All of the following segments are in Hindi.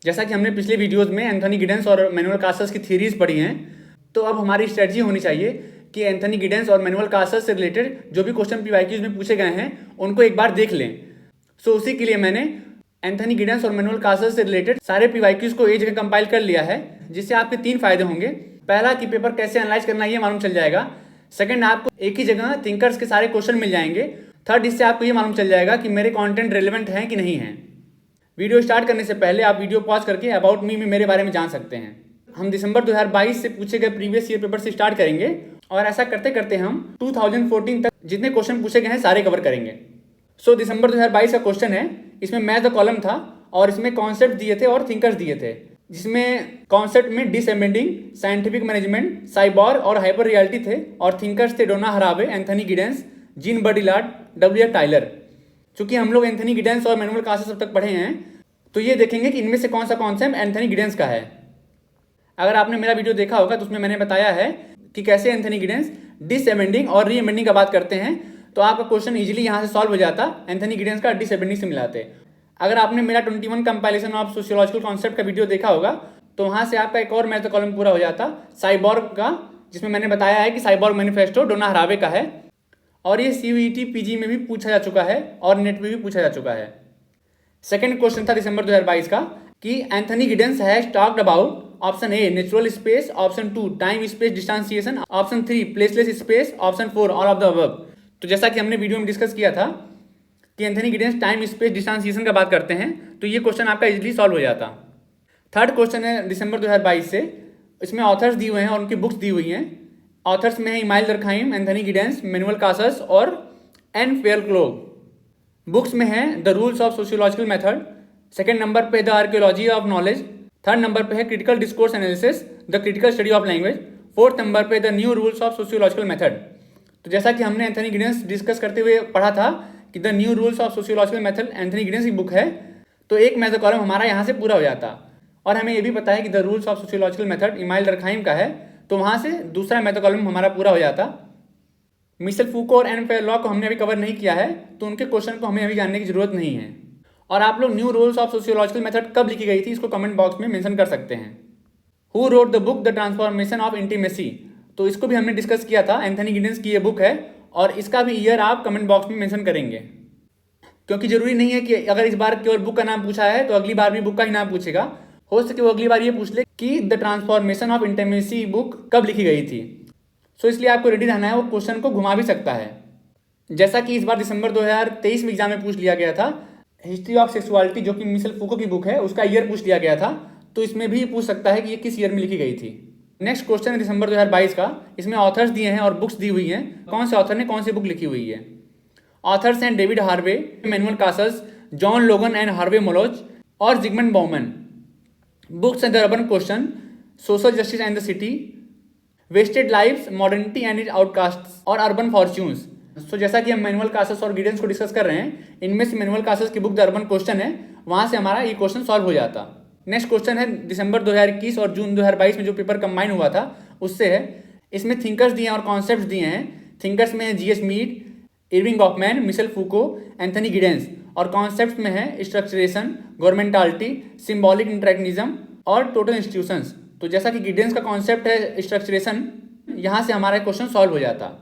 जैसा कि हमने पिछले वीडियोस में एंथनी गिडेंस और मैनुअल कासस की थ्योरीज पढ़ी हैं, तो अब हमारी स्ट्रेटजी होनी चाहिए कि एंथनी गिडेंस और मैनुअल कासस से रिलेटेड जो भी क्वेश्चन पीवाईक्यूज में पूछे गए हैं उनको एक बार देख लें। सो उसी के लिए मैंने एंथनी गिडेंस और मैनुअल कासस से रिलेटेड सारे पीवाईक्यूज को एक जगह कंपाइल कर लिया है, जिससे आपके 3 फायदे होंगे। पहला कि पेपर कैसे एनालाइज करना है ये मालूम चल जाएगा। सेकंड, आपको एक ही जगह थिंकर्स के सारे क्वेश्चन मिल जाएंगे। थर्ड, इससे आपको ये मालूम चल जाएगा कि मेरे कंटेंट रेलेवेंट हैं कि नहीं हैं। वीडियो स्टार्ट करने से पहले आप वीडियो पॉज करके अबाउट मी में मेरे बारे में जान सकते हैं। हम दिसंबर 2022 से पूछे गए प्रीवियस ईयर पेपर से स्टार्ट करेंगे और ऐसा करते करते हम 2014 तक जितने क्वेश्चन पूछे गए हैं सारे कवर करेंगे। सो दिसंबर 2022 का क्वेश्चन है, इसमें मैथ द कॉलम था और इसमें कॉन्सेप्ट दिए थे और थिंकर्स दिए थे, जिसमें कॉन्सेप्ट में डिसएम्बेडिंग, साइंटिफिक मैनेजमेंट, साइबॉर और हाइपर रियलिटी थे और थिंकर्स थे Donna Haraway, Anthony Giddens, Jean Baudrillard, W Tyler. चूंकि हम लोग एंथनी गिडेंस और मैनुअल कासस अब तक पढ़े हैं, तो ये देखेंगे कि इनमें से कौन सा कॉन्सेप्ट एंथनी गिडेंस का है। अगर आपने मेरा वीडियो देखा होगा तो उसमें मैंने बताया है कि कैसे एंथनी गिडेंस डिसएम्बेडिंग और रीएम्बेडिंग का बात करते हैं, तो आपका क्वेश्चन इजीली यहाँ से सॉल्व हो जाता एंथनी गिडेंस का डिसएम्बेडिंग से मिलाते। अगर आपने मेरा 21 कंपाइलेशन ऑफ सोशियोलॉजिकल कॉन्सेप्ट का वीडियो देखा होगा तो वहाँ से आपका एक और मैथ कॉलम पूरा हो जाता साइबॉर्ग का, जिसमें मैंने बताया है कि साइबॉर्ग मैनिफेस्टो डोना हरावे का है और ये सीयूईटी पीजी में भी पूछा जा चुका है और नेट में भी पूछा जा चुका है। सेकंड क्वेश्चन था दिसंबर 2022 का कि Anthony Giddens has talked about option A natural space, option 2 time space distanciation, option 3 placeless space, option 4 all of the above. तो जैसा कि हमने वीडियो में डिस्कस किया था कि एंथनी गिडेंस टाइम स्पेस डिस्टेंशिएशन का बात करते हैं, तो ये क्वेश्चन आपका इजीली सॉल्व हो जाता। थर्ड क्वेश्चन है दिसंबर 2022 से, इसमें ऑथर्स दिए हुए हैं और उनकी बुक्स दी हुई हैं। ऑथर्स में है Emile Durkheim, Anthony Giddens, Manuel कासस और एन फेयरक्लोग। बुक्स में है the rules of sociological method, second number पे the archaeology of knowledge, third number पे है critical discourse analysis, the critical study of language, fourth number पे the new rules of sociological method. तो जैसा कि हमने एंथनी गिडेंस डिस्कस करते हुए पढ़ा था कि the new rules of sociological method Anthony Giddens की बुक है, तो एक मैथ कॉलम हमारा यहाँ से पूरा हो जाता। और हमें ये भी पता है कि the rules of sociological method email दरखाइम का है, तो वहाँ से दूसरा मैथ कॉलम हमारा पूरा हो जाता। मिशेल फूको और एन फेयरलॉग को हमने अभी कवर नहीं किया है, तो उनके क्वेश्चन को हमें अभी जानने की जरूरत नहीं है। और आप लोग new rules of sociological method कब लिखी गई थी इसको कमेंट बॉक्स में मेंशन कर सकते हैं। Who wrote the book the transformation of intimacy, तो इसको भी हमने डिस्कस किया था। एंथनी गिडेंस की ये बुक है और इसका भी ईयर आप कमेंट बॉक्स में मेंशन करेंगे, क्योंकि जरूरी नहीं है कि अगर इस बार केवल बुक का नाम पूछा है तो अगली बार भी बुक का ही नाम पूछेगा। हो सके वो अगली बार ये पूछ ले कि the transformation of intimacy book कब लिखी गई थी। सो इसलिए आपको रेडी रहना है, वो क्वेश्चन को घुमा भी सकता है। जैसा कि इस बार दिसंबर 2023 में एग्जाम में पूछ लिया गया था हिस्ट्री ऑफ सेक्सुअलिटी, जो कि मिशेल फूको की बुक है, उसका ईयर पूछ लिया गया था, तो इसमें भी पूछ सकता है कि ये किस ईयर में लिखी गई थी। नेक्स्ट क्वेश्चन है दिसंबर 2022 का, इसमें ऑथर्स दिए हैं और बुक्स दी हुई हैं, कौन से ऑथर ने कौन सी बुक लिखी हुई है। ऑथर्स हैं डेविड हार्वे, मैनुअल कासस, John Logan and Harvey Molotch और जिगमंड बाउमन। बुक्स हैं the urban question, social justice and the city, wasted lives, modernity and it outcast और अर्बन फॉर्च्यून्स। तो जैसा कि हम मैनुअल कासस और गिडेंस को डिस्कस कर रहे हैं, इनमें से मैनुअल कासस की बुक द अर्बन क्वेश्चन है, वहां से हमारा ये क्वेश्चन सॉल्व हो जाता। नेक्स्ट क्वेश्चन है दिसंबर 2021 और जून 2022 में जो पेपर कंबाइन हुआ था उससे है। इसमें थिंकर्स दिए हैं और कॉन्सेप्ट दिए हैं। थिंकर्स में है GS Mead, Erving Goffman, Michel Foucault, Anthony Giddens, और कॉन्सेप्ट में है स्ट्रक्चरेशन, गवर्नमेंटालिटी, सिंबॉलिक इंटरेक्निज्म और टोटल इंस्टीट्यूशंस। तो जैसा कि गिडेंस का कॉन्सेप्ट है स्ट्रक्चरेशन, यहाँ से हमारा क्वेश्चन सॉल्व हो जाता।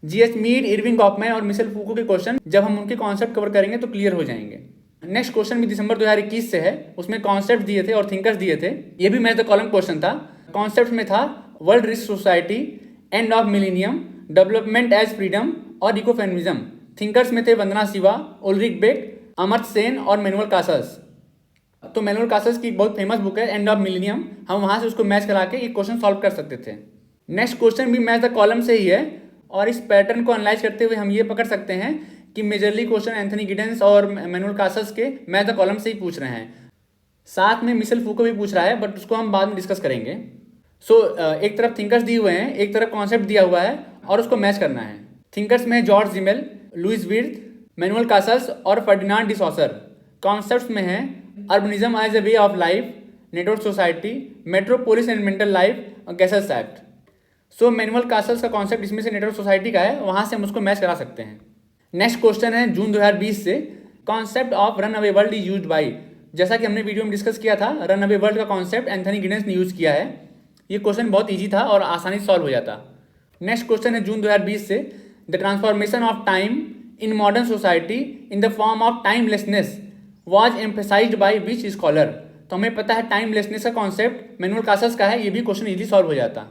जीएस मीड, इरविंग गॉफमैन और मिशेल फूको के क्वेश्चन जब हम उनके कॉन्सेप्ट कवर करेंगे तो क्लियर हो जाएंगे। नेक्स्ट क्वेश्चन भी दिसंबर 2021 से है, उसमें कॉन्सेप्ट दिए थे और थिंकर्स दिए थे। ये भी मैथ कॉलम क्वेश्चन था। कॉन्सेप्ट में था world risk society, end of millennium, development as freedom और इकोफेमिनिज्म। थिंकर्स में थे वंदना शिवा, उल्रिक बेक, अमर्त्य सेन और मैनुअल कासस। तो मैनुअल कासस की एक बहुत फेमस बुक है एंड ऑफ मिलेनियम, हम वहां से उसको मैच करा के ये क्वेश्चन सॉल्व कर सकते थे। नेक्स्ट क्वेश्चन भी मैथ कॉलम से ही है और इस पैटर्न को एनालाइज करते हुए हम ये पकड़ सकते हैं कि मेजरली क्वेश्चन एंथनी गिडेंस और मैनुअल कासस के मैथ कॉलम से ही पूछ रहे हैं। साथ में मिशेल फूको भी पूछ रहा है, बट उसको हम बाद में डिस्कस करेंगे। एक तरफ थिंकर्स दिए हुए हैं, एक तरफ कॉन्सेप्ट दिया हुआ है और उसको मैच करना है। थिंकर्स में है George Simmel, Louis Wirth, Manuel कासस और फर्डिनांड डी सॉसर। कॉन्सेप्ट्स में है urbanism as a way of life, network society, metropolis and mental life और गैसेस एक्ट। मैनुअल कासस का कॉन्सेप्ट इसमें से नेटवर्क सोसाइटी का है, वहां से हम उसको मैच करा सकते हैं। नेक्स्ट क्वेश्चन है जून 2020 से, concept of run away world is used by. जैसा कि हमने वीडियो में डिस्कस किया था, रन अवे वर्ल्ड का कॉन्सेप्ट एंथनी गिडेंस ने यूज़ किया है। ये क्वेश्चन बहुत ईजी था और आसानी से सॉल्व हो जाता। नेक्स्ट क्वेश्चन है जून 2020 से, the transformation of time in modern society in the form of timelessness was emphasised by which scholar. तो हमें पता है टाइमलेसनेस का कॉन्सेप्ट मैनुअल कासस का है, ये भी क्वेश्चन ईजी सॉल्व हो जाता।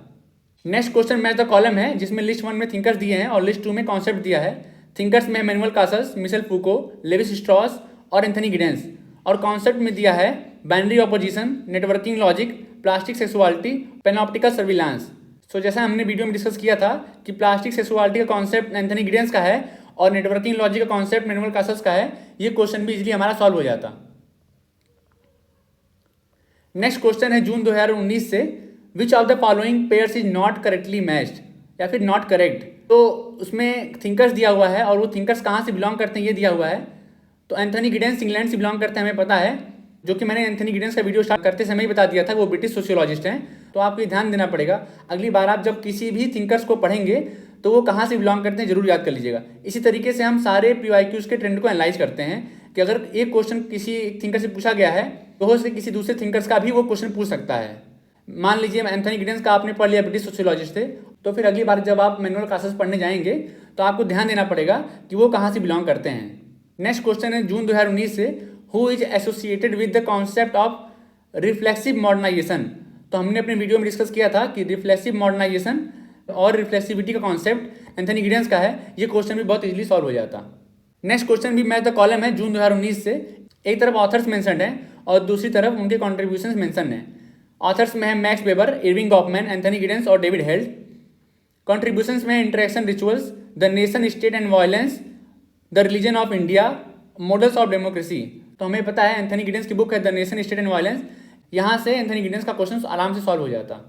Next question match the column है, जिसमें लिस्ट 1 में थिंकर्स दिए हैं और लिस्ट 2 में कॉन्सेप्ट दिया है। थिंकर्स में मैनुअल कासस, मिशेल फूको, लेविस स्ट्रॉस और एंथनी गिडेंस, और कॉन्सेप्ट में दिया है binary opposition, networking logic, plastic sexuality, panoptical surveillance. So जैसा हमने वीडियो में डिस्कस किया था कि प्लास्टिक सेक्सुअलिटी का कॉन्सेप्ट एंथनी गिडेंस का है और नेटवर्किंग लॉजिक का कॉन्सेप्ट मैनुअल कासस का है, ये क्वेश्चन भी इजीली हमारा सॉल्व हो जाता। नेक्स्ट क्वेश्चन है जून 2019 से, which of the following pairs is not correctly matched, या फिर नॉट करेक्ट। तो उसमें थिंकर्स दिया हुआ है और वो थिंकर्स कहाँ से बिलोंग करते हैं ये दिया हुआ है। तो एंथनी गिडेंस इंग्लैंड से बिलोंग करते हैं, हमें पता है, जो कि मैंने एंथनी गिडेंस का वीडियो स्टार्ट करते समय ही बता दिया था, वो ब्रिटिश सोशियोलॉजिस्ट हैं। तो आपको ध्यान देना पड़ेगा, अगली बार आप जब किसी भी थिंकर्स को पढ़ेंगे तो वो कहाँ से बिलोंग करते हैं जरूर याद कर लीजिएगा। इसी तरीके से हम सारे PYQs के ट्रेंड को एनालाइज करते हैं कि अगर एक क्वेश्चन किसी थिंकर से पूछा गया है तो हो से किसी दूसरे थिंकर्स का भी वो क्वेश्चन पूछ सकता है। मान लीजिए एंथनी गिडेंस का आपने पढ़ लिया, ब्रिटिश सोशियोलॉजिस्ट थे, तो फिर अगली बार जब आप मैनुअल क्लासेस पढ़ने जाएंगे तो आपको ध्यान देना पड़ेगा कि वो कहाँ से बिलोंग करते हैं। नेक्स्ट क्वेश्चन है जून 2019 से, who is associated with the concept of reflexive modernisation. तो हमने अपने वीडियो में डिस्कस किया था कि रिफ्लेक्सिव मॉडर्नाइजेशन और रिफ्लेक्सिविटी का कॉन्सेप्ट एंथनी गिडेंस का है, ये क्वेश्चन भी बहुत इजीली सॉल्व हो जाता। नेक्स्ट क्वेश्चन भी मैच द कॉलम है जून 2019 से। एक तरफ ऑथर्स मेंशन्ड है और दूसरी तरफ उनके कॉन्ट्रीब्यूशंस मेंशन है। ऑथर्स में है max weber, Irving Goffman, Anthony Giddens और डेविड हेल्ट। कॉन्ट्रीब्यूशंस में interaction rituals, the nation state and violence, the religion of India, models of democracy. तो हमें पता है एंथनी गिडेंस की बुक है the nation state and violence, यहाँ से एंथनी गिडेंस का क्वेश्चन आराम से सॉल्व हो जाता।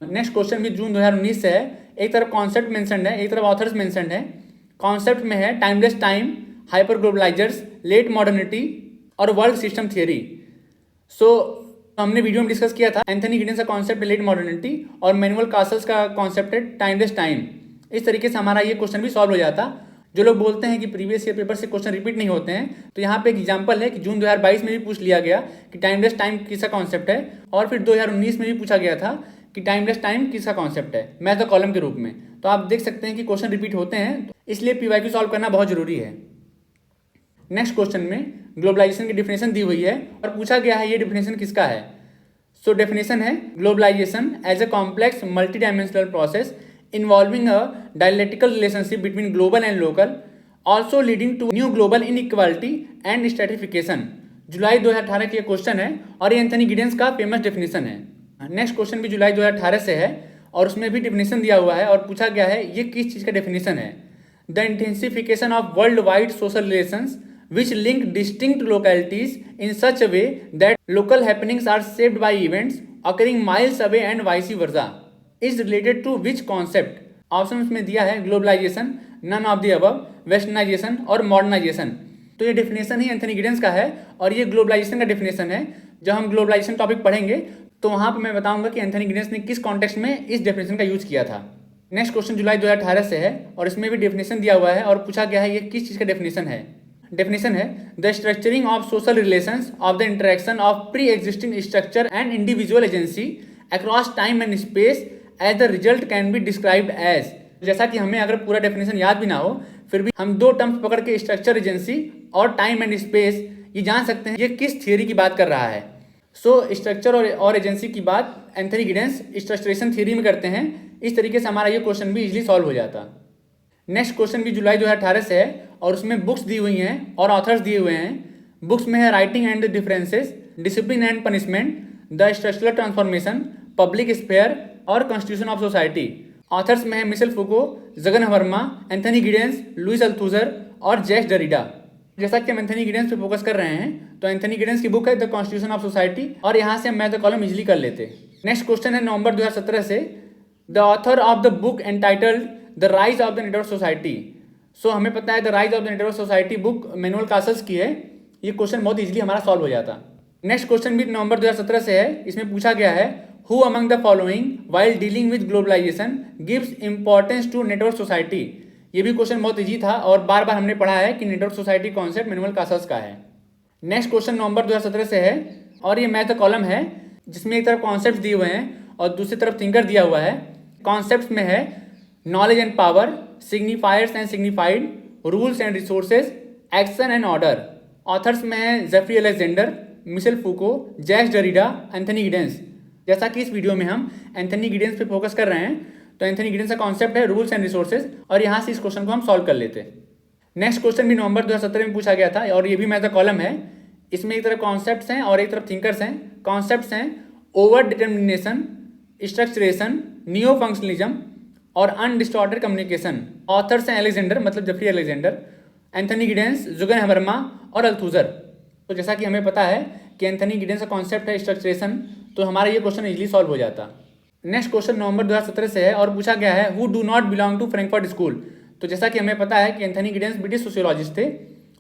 नेक्स्ट क्वेश्चन भी जून 2019 से है। एक तरफ कॉन्सेप्ट मेंशन्ड है, एक तरफ ऑथर्स मेंशन्ड है। कॉन्सेप्ट में है timeless time, hyper globalisers, late modernity और वर्ल्ड सिस्टम थियरी। सो हमने वीडियो में डिस्कस किया था एंथनी गिडेंस का कॉन्सेप्ट है लेट मॉडर्निटी और मैनुअल कासल्स का कॉन्सेप्ट है टाइमलेस टाइम। इस तरीके से हमारा ये क्वेश्चन भी सॉल्व हो जाता। जो लोग बोलते हैं कि प्रीवियस ईयर पेपर से क्वेश्चन रिपीट नहीं होते हैं, तो यहाँ पे एक एग्जांपल है कि जून 2022 में भी पूछ लिया गया कि टाइमलेस टाइम किसका कॉन्सेप्ट है, और फिर 2019 में भी पूछा गया था कि टाइमलेस टाइम किसका कॉन्सेप्ट है, मैच द कॉलम के रूप में। तो आप देख सकते हैं कि क्वेश्चन रिपीट होते हैं, इसलिए PYQ सॉल्व करना बहुत जरूरी है। नेक्स्ट क्वेश्चन में ग्लोबलाइजेशन की डिफिनेशन दी हुई है और पूछा गया है ये डिफिनेशन किसका है। सो डेफिनेशन है globalisation as a complex multi dimensional process involving a dialectical relationship between global and local, also leading to new global inequality and stratification. जुलाई 2018 की क्वेश्चन है और ये एंथनी गिडेंस का फेमस डेफिनेशन है। नेक्स्ट क्वेश्चन भी जुलाई 2018 से है और उसमें भी डेफिनेशन दिया हुआ है और पूछा गया है ये किस चीज़ का डेफिनेशन है। The intensification of world wide social relations which link distinct localities in such a way that local happenings are shaped by events occurring miles away and vice versa is related to which concept। Options में दिया है globalisation, none of the above, westernisation और मॉडर्नाइजेशन। तो ये डेफिनेशन ही एंथनी गिडेंस का है और ये ग्लोबलाइजेशन का डेफिनेशन है। जब हम ग्लोबलाइजेशन टॉपिक पढ़ेंगे तो वहाँ पर मैं बताऊंगा कि एंथनी गिडेंस ने किस कॉन्टेक्स्ट में इस डेफिनेशन का यूज किया था। नेक्स्ट क्वेश्चन जुलाई 2018 से है और इसमें भी डेफिनेशन दिया हुआ है और पूछा गया है ये किस चीज़ का डेफिनेशन है। डेफिनेशन है the structuring of social relations of the interaction of pre existing structure and individual agency across time and space as the result can be described as. जैसा कि हमें अगर पूरा डेफिनेशन याद भी ना हो फिर भी हम दो टर्म्स पकड़ के स्ट्रक्चर, एजेंसी और टाइम एंड स्पेस ये जान सकते हैं ये किस थियरी की बात कर रहा है। सो स्ट्रक्चर और एजेंसी की बात एंथनी गिडेंस स्ट्रक्चरेशन थियरी में करते हैं। इस तरीके से हमारा ये क्वेश्चन भी इजीली सॉल्व हो जाता। नेक्स्ट क्वेश्चन भी जुलाई 2018 से है और उसमें बुक्स दी हुई हैं और ऑथर्स दिए हुए हैं। बुक्स में है writing and the differences, discipline and punishment, the structural transformation, public sphere और कॉन्स्टिट्यूशन ऑफ सोसाइटी। ऑथर्स में है Michel Foucault, Jurgen Habermas, Anthony Giddens, Louis Althusser और जैक्स डरिडा। जैसा कि हम एंथनी गिडेंस पे फोकस कर रहे हैं तो एंथनी गिडेंस की बुक है द कॉन्स्टिट्यूशन ऑफ सोसाइटी और यहाँ से हम मैथ द कॉलम इजीली कर लेते। नेक्स्ट क्वेश्चन है नवंबर 2017 से, the author of the book entitled the rise of the network society. So हमें पता है the rise of the network society book Manuel Castells की है। ये क्वेश्चन बहुत इजीली हमारा सॉल्व हो जाता। नेक्स्ट क्वेश्चन भी नवंबर 2017 से है। इसमें पूछा गया है who among the following while dealing with globalisation gives importance to network society. ये भी क्वेश्चन बहुत इजी था और बार बार हमने पढ़ा है कि network society concept manual Castells का है। नेक्स्ट क्वेश्चन नवंबर 2017 से है और ये मैथ कॉलम है जिसमें एक तरफ कॉन्सेप्ट दिए हुए हैं और दूसरी तरफ थिंकर दिया हुआ है। कॉन्सेप्ट में है knowledge and power, signifiers and signified, rules and resources, action and order. Authors में है Jeffrey Alexander, Michel Foucault, Jacques Derrida, Anthony Giddens. जैसा कि इस वीडियो में हम एंथनी गिडेंस पे फोकस कर रहे हैं, तो एंथनी गिडेंस का कॉन्सेप्ट है रूल्स एंड रिसोर्सेज और यहाँ से इस क्वेश्चन को हम सॉल्व कर लेते हैं। नेक्स्ट क्वेश्चन भी नवंबर 2017 में पूछा गया था और ये भी मैथ कॉलम है। इसमें एक तरफ कॉन्सेप्ट्स हैं और एक तरफ थिंकर्स हैं। कॉन्सेप्ट्स हैं ओवर डिटर्मिनेशन, स्ट्रक्चरेशन, नियो फंक्शनलिज्म और अनडिस्टॉर्टेड कम्युनिकेशन। ऑथर्स हैं अलेक्जेंडर मतलब Jeffrey Alexander, Anthony Giddens, Jugan हबर्मा और अल्थुजर। तो जैसा कि हमें पता है कि एंथनी गिडेंस का कॉन्सेप्ट है स्ट्रक्चरेशन, तो हमारा ये क्वेश्चन इजीली सॉल्व हो जाता। नेक्स्ट क्वेश्चन नवंबर 2017 से है और पूछा गया है who do not belong to Frankfurt school. तो जैसा कि हमें पता है कि एंथनी गिडेंस ब्रिटिश सोशियोलॉजिस्ट थे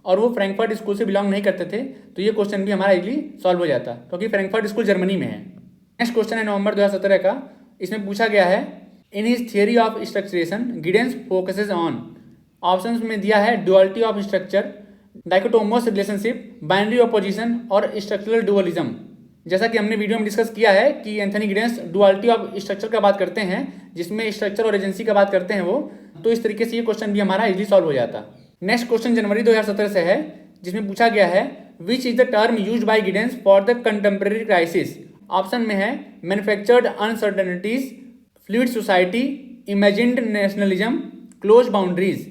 और वो फ्रैंकफर्ट स्कूल से बिलोंग नहीं करते थे, तो ये क्वेश्चन भी हमारा इजीली सॉल्व हो जाता क्योंकि फ्रैंकफर्ट स्कूल जर्मनी में है। नेक्स्ट क्वेश्चन है नवंबर 2017 का। इसमें पूछा गया है in his theory of structuration Giddens focuses on. Options में दिया है duality of structure, dichotomous relationship, binary opposition और स्ट्रक्चरल डुअलिज्म। जैसा कि हमने वीडियो में डिस्कस किया है कि Anthony Giddens duality of structure का बात करते हैं जिसमें स्ट्रक्चर और एजेंसी का बात करते हैं वो, तो इस तरीके से ये क्वेश्चन भी हमारा इजीली सॉल्व हो जाता। नेक्स्ट क्वेश्चन जनवरी 2017 से है जिसमें पूछा गया है which is the term used by Giddens for the contemporary crisis. Option में है manufactured uncertainties, fluid society, imagined nationalism, close boundaries.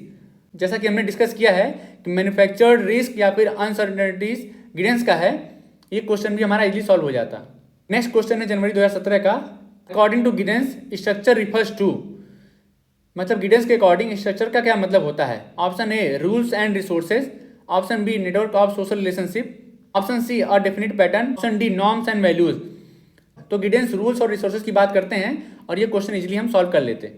जैसा कि हमने डिस्कस किया है कि मैन्युफैक्चर्ड रिस्क या फिर अनसर्टेनिटीज गिडेंस का है, ये क्वेश्चन भी हमारा इजीली सॉल्व हो जाता। नेक्स्ट क्वेश्चन है जनवरी 2017 का। According to Giddens structure refers to, मतलब गिडेंस के अकॉर्डिंग स्ट्रक्चर का क्या मतलब होता है। Option A rules and resources, option B network of social relationship, option C a definite pattern, option D norms and values. तो गिडेंस रूल्स और रिसोर्सेज की बात करते हैं और ये क्वेश्चन इजीली हम सॉल्व कर लेते।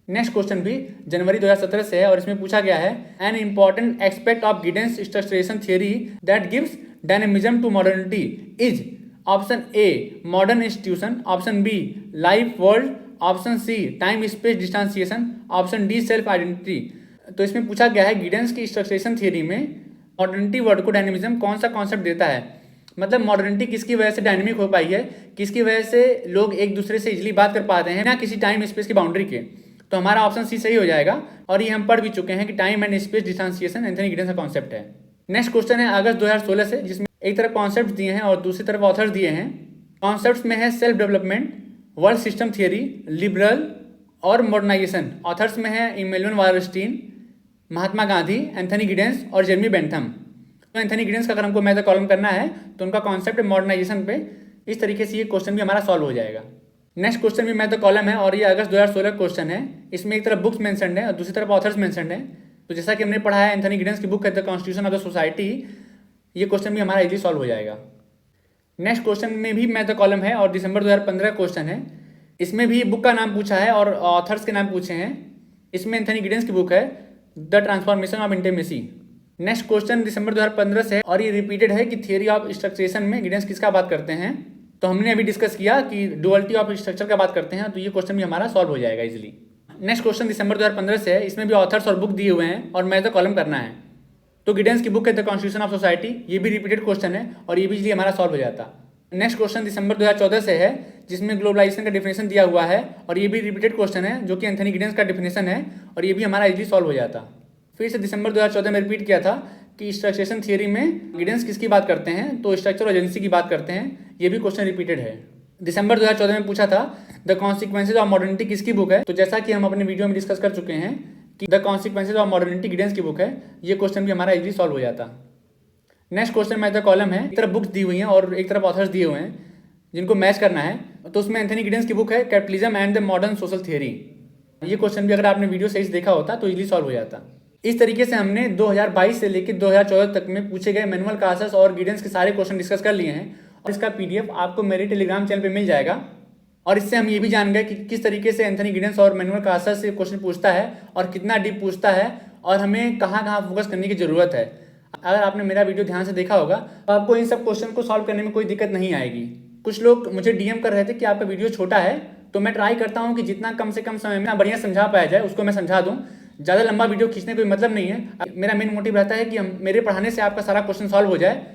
नेक्स्ट क्वेश्चन भी जनवरी 2017 से है और इसमें पूछा गया है an important aspect of Giddens structuration theory that gives dynamism to modernity is. Option A modern institution, option B life world, option C time space distanciation, option D self identity. तो इसमें पूछा गया है गिडेंस की स्ट्रक्चरेशन थियरी में मॉडर्निटी वर्ड को डायनेमिज्म कौन सा कॉन्सेप्ट देता है, मतलब मॉडर्निटी किसकी वजह से डायनेमिक हो पाई है, किसकी वजह से लोग एक दूसरे से इजीली बात कर पाते हैं ना किसी टाइम स्पेस की बाउंड्री के। तो हमारा ऑप्शन सी सही हो जाएगा और ये हम पढ़ भी चुके हैं कि time and space distanciation Anthony Giddens का कॉन्सेप्ट है। नेक्स्ट क्वेश्चन है अगस्त 2016 से जिसमें एक तरफ कॉन्सेप्ट दिए हैं और दूसरी तरफ ऑथर्स दिए हैं। कॉन्सेप्ट्स में है self development, world system theory, liberal और मॉडर्नाइजेशन। ऑथर्स में है Emmanuel वालरस्टीन, Mahatma Gandhi, Anthony Giddens और जेरमी बेंथम। तो एंथनी गिडेंस का अगर हमको मैथ कॉलम करना है तो उनका कॉन्सेप्ट है मॉडर्नाइजेशन पे। इस तरीके से ये क्वेश्चन भी हमारा सॉल्व हो जाएगा। नेक्स्ट क्वेश्चन भी मैथ कॉलम है और ये अगस्त 2016 क्वेश्चन है। इसमें एक तरफ बुक्स मेंशन्ड है और दूसरी तरफ ऑथर्स मेंशन्ड है। तो जैसा कि हमने पढ़ा है एंथनी गिडेंस की बुक है the constitution of the society, ये क्वेश्चन भी हमारा इजीली सॉल्व हो जाएगा। नेक्स्ट क्वेश्चन में भी मैथ कॉलम है और दिसंबर 2015 क्वेश्चन है। इसमें भी बुक का नाम पूछा है और ऑथर्स के नाम पूछे हैं। इसमें एंथनी गिडेंस की बुक है the transformation of intimacy. Next question दिसंबर 2015 से है और ये रिपीटेड है कि थियरी ऑफ स्ट्रक्चरेशन में गिडेंस किसका बात करते हैं। तो हमने अभी डिस्कस किया कि डुअलिटी ऑफ स्ट्रक्चर का बात करते हैं, तो ये क्वेश्चन भी हमारा सॉल्व हो जाएगा इजीली। नेक्स्ट क्वेश्चन दिसंबर 2015 से है। इसमें भी ऑथर्स और बुक दिए हुए हैं और मैथ कॉलम करना है। तो गिडेंस की बुक है द कॉन्स्टिट्यूशन ऑफ सोसाइटी, ये भी रिपीटेड क्वेश्चन है और ये भी इजीली हमारा सॉल्व हो जाता। नेक्स्ट क्वेश्चन दिसंबर 2014 से है जिसमें ग्लोबलाइजेशन का डिफिनेशन दिया हुआ है और ये भी रिपीटेड क्वेश्चन है जो कि एंथनी गिडेंस का डिफिनेशन है और ये भी हमारा इजीली सॉल्व हो जाता। फिर से दिसंबर 2014 में रिपीट किया था कि स्ट्रक्चरेशन थियरी में गिडेंस किसकी बात करते हैं, तो स्ट्रक्चर और एजेंसी की बात करते हैं। ये भी क्वेश्चन रिपीटेड है। दिसंबर 2014 में पूछा था द कॉन्सिक्वेंसेज ऑफ मॉडर्निटी किसकी बुक है। तो जैसा कि हम अपने वीडियो में डिस्कस कर चुके हैं कि the consequences of modernity Giddens की बुक है, ये क्वेश्चन भी हमारा इजीली सॉल्व हो जाता। नेक्स्ट क्वेश्चन मैथ कॉलम है। एक तरफ बुक्स दी हुई हैं और एक तरफ ऑथर्स दिए हुए हैं जिनको मैच करना है। तो उसमें एंथनी गिडेंस की बुक है capitalism and the modern social theory. ये क्वेश्चन भी अगर आपने वीडियो सही से देखा होता तो इजीली सॉल्व हो जाता। इस तरीके से हमने 2022 से लेकर 2014 तक में पूछे गए मैनुअल कासेस और गिडेंस के सारे क्वेश्चन डिस्कस कर लिए हैं और इसका पीडीएफ आपको मेरे टेलीग्राम चैनल पे मिल जाएगा। और इससे हम ये भी जान गए कि किस तरीके से एंथनी गिडेंस और मैनुअल कासेस से क्वेश्चन पूछता है और कितना डीप पूछता है और हमें कहाँ कहाँ फोकस करने की ज़रूरत है। अगर आपने मेरा वीडियो ध्यान से देखा होगा तो आपको इन सब क्वेश्चन को सॉल्व करने में कोई दिक्कत नहीं आएगी। कुछ लोग मुझे डीएम कर रहे थे कि आपका वीडियो छोटा है, तो मैं ट्राई करता हूँ कि जितना कम से कम समय में बढ़िया समझा पाया जाए उसको मैं समझा दूँ। ज़्यादा लंबा वीडियो खींचने कोई मतलब नहीं है। मेरा मेन मोटिव रहता है कि मेरे पढ़ाने से आपका सारा क्वेश्चन सॉल्व हो जाए।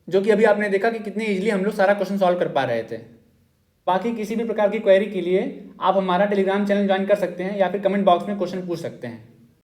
जो कि अभी आपने देखा कि कितने ईजिली हम लोग सारा क्वेश्चन सॉल्व कर पा रहे थे। बाकी किसी भी प्रकार की क्वेरी के लिए आप हमारा टेलीग्राम चैनल ज्वाइन कर सकते हैं या फिर कमेंट बॉक्स में क्वेश्चन पूछ सकते हैं।